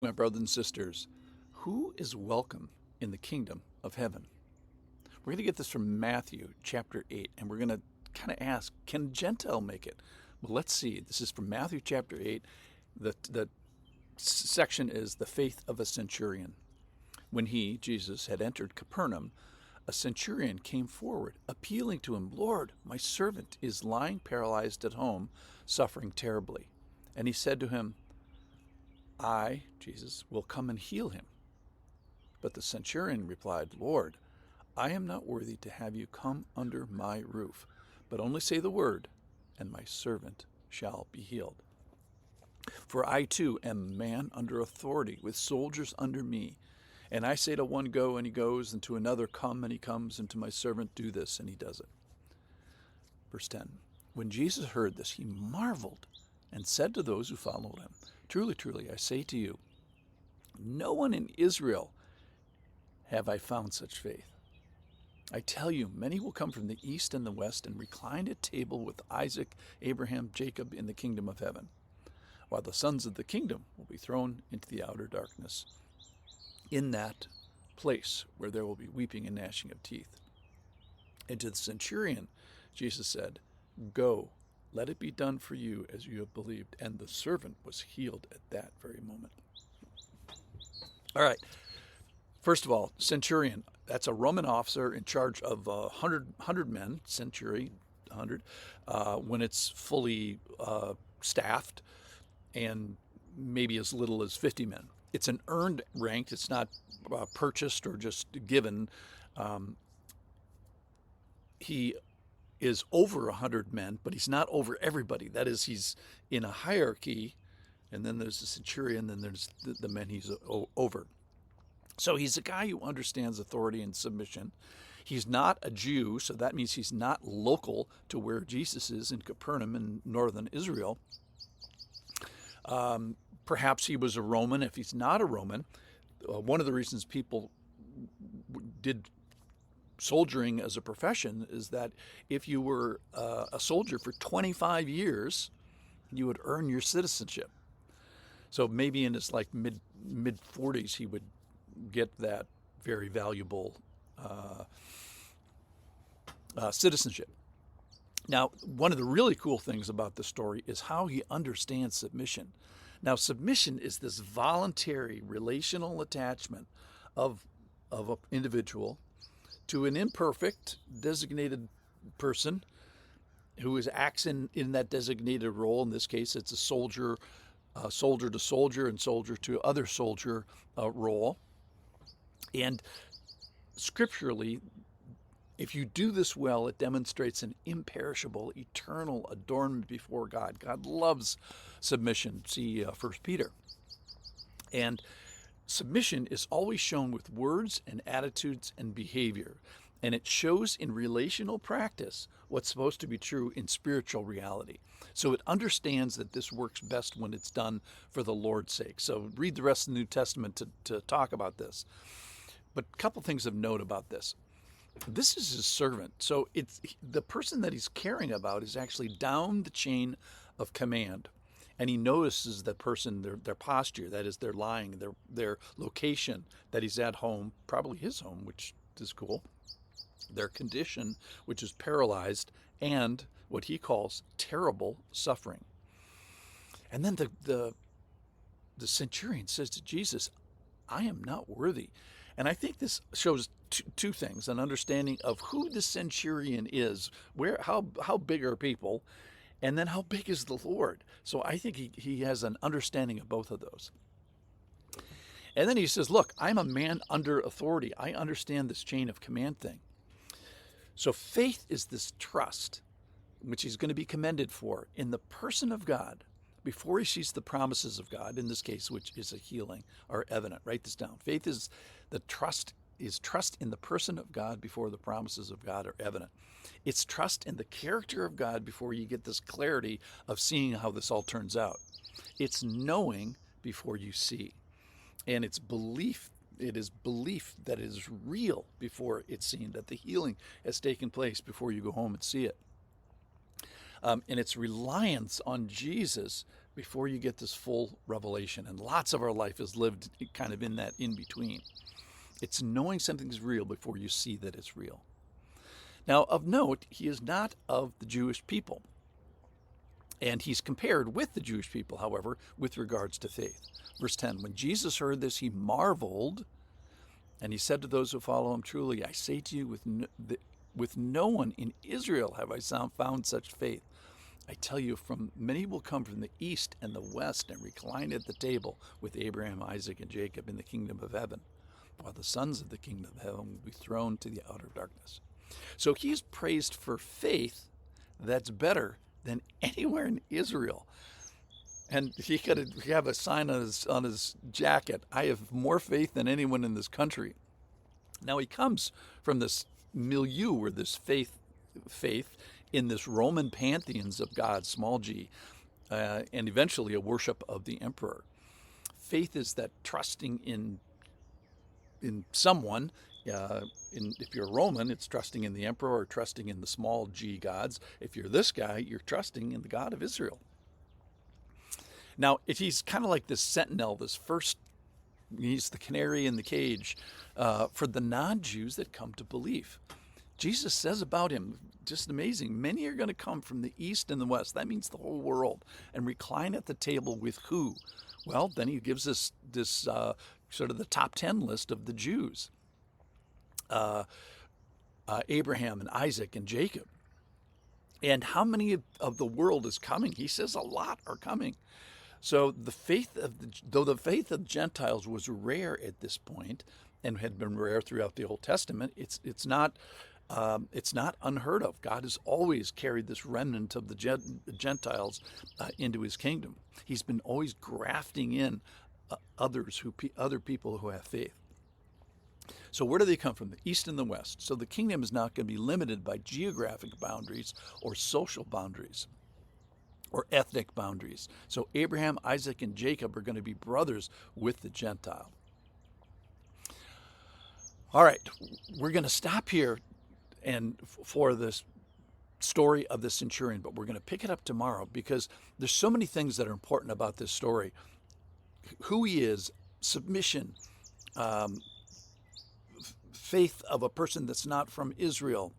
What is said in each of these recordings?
My brothers and sisters, who is welcome in the kingdom of heaven? We're going to get this from Matthew chapter 8, and we're going to kind of ask, can a Gentile make it? Well, let's see. This is from Matthew chapter 8. The section is the faith of a centurion. When he, Jesus, had entered Capernaum, a centurion came forward, appealing to him, "Lord, my servant is lying paralyzed at home, suffering terribly." And he said to him, "I, Jesus, will come and heal him." But the centurion replied, "Lord, I am not worthy to have you come under my roof, but only say the word, and my servant shall be healed. For I too am a man under authority, with soldiers under me. And I say to one, go, and he goes, and to another, come, and he comes, and to my servant, do this, and he does it." Verse 10. When Jesus heard this, he marveled and said to those who followed him, "Truly, truly, I say to you, no one in Israel have I found such faith. I tell you, many will come from the east and the west and recline at table with Isaac, Abraham, Jacob in the kingdom of heaven, while the sons of the kingdom will be thrown into the outer darkness. In that place where there will be weeping and gnashing of teeth." And to the centurion, Jesus said, "Go, let it be done for you as you have believed." And the servant was healed at that very moment. All right. First of all, centurion. That's a Roman officer in charge of 100 men, century, 100, when it's fully staffed, and maybe as little as 50 men. It's an earned rank. It's not purchased or just given. He is over 100 men, but he's not over everybody. That is, he's in a hierarchy, and then there's the centurion, then there's the men he's over. So he's a guy who understands authority and submission. He's not a Jew, so that means he's not local to where Jesus is in Capernaum in northern Israel. Perhaps he was a Roman. If he's not a Roman, one of the reasons people did soldiering as a profession is that if you were a soldier for 25 years, you would earn your citizenship. So maybe in his like mid 40s, he would get that very valuable citizenship. Now, one of the really cool things about the story is how he understands submission. Now, submission is this voluntary relational attachment of an individual to an imperfect designated person who acts in that designated role. In this case, it's a soldier to soldier and soldier to other soldier role. And scripturally, if you do this well, it demonstrates an imperishable, eternal adornment before God. God loves submission. See 1 Peter. And submission is always shown with words and attitudes and behavior. And it shows in relational practice what's supposed to be true in spiritual reality. So it understands that this works best when it's done for the Lord's sake. So read the rest of the New Testament to talk about this. But a couple things of note about this. This is his servant. So it's the person that he's caring about is actually down the chain of command. And he notices that person, their posture, that is, their lying, their location, that he's at home, probably his home, which is cool, their condition, which is paralyzed, and what he calls terrible suffering. And then the centurion says to Jesus, "I am not worthy." And I think this shows two things: an understanding of who the centurion is, how big are people, and then how big is the Lord. So I think he has an understanding of both of those. And then he says, "Look, I'm a man under authority. I understand this chain of command thing." So faith is this trust, which he's going to be commended for in the person of God before he sees the promises of God, in this case, which is a healing, are evident. Write this down. Faith is trust in the person of God before the promises of God are evident. It's trust in the character of God before you get this clarity of seeing how this all turns out. It's knowing before you see. And it's belief. It is belief that it is real before it's seen, that the healing has taken place before you go home and see it. And it's reliance on Jesus before you get this full revelation. And lots of our life is lived kind of in that in between. It's knowing something's real before you see that it's real. Now, of note, he is not of the Jewish people. And he's compared with the Jewish people, however, with regards to faith. Verse 10, when Jesus heard this, he marveled, and he said to those who follow him, truly, I say to you, with no one in Israel have I found such faith. I tell you, from many will come from the east and the west and recline at the table with Abraham, Isaac, and Jacob in the kingdom of heaven, while the sons of the kingdom of heaven will be thrown to the outer darkness. So he's praised for faith that's better than anywhere in Israel. And he could have a sign on his jacket, I have more faith than anyone in this country. Now he comes from this milieu where this faith in this Roman pantheons of God, small g, and eventually a worship of the emperor. Faith is that trusting in someone. If you're Roman, it's trusting in the emperor or trusting in the small g gods. If you're this guy, you're trusting in the God of Israel. Now, he's kind of like this sentinel, he's the canary in the cage for the non-Jews that come to believe. Jesus says about him, just amazing, many are going to come from the east and the west. That means the whole world. And recline at the table with who? Well, then he gives us this sort of the top 10 list of the Jews. Abraham and Isaac and Jacob. And how many of the world is coming? He says a lot are coming. So though the faith of Gentiles was rare at this point and had been rare throughout the Old Testament, it's not unheard of. God has always carried this remnant of the Gentiles into his kingdom. He's been always grafting in other people who have faith. So where do they come from? The east and the west. So the kingdom is not going to be limited by geographic boundaries or social boundaries or ethnic boundaries. So Abraham, Isaac, and Jacob are going to be brothers with the Gentile. All right, we're going to stop here and for this story of the centurion, but we're going to pick it up tomorrow because there's so many things that are important about this story. Who he is, submission, faith of a person that's not from Israel.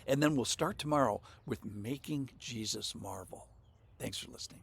And then we'll start tomorrow with making Jesus marvel. Thanks for listening.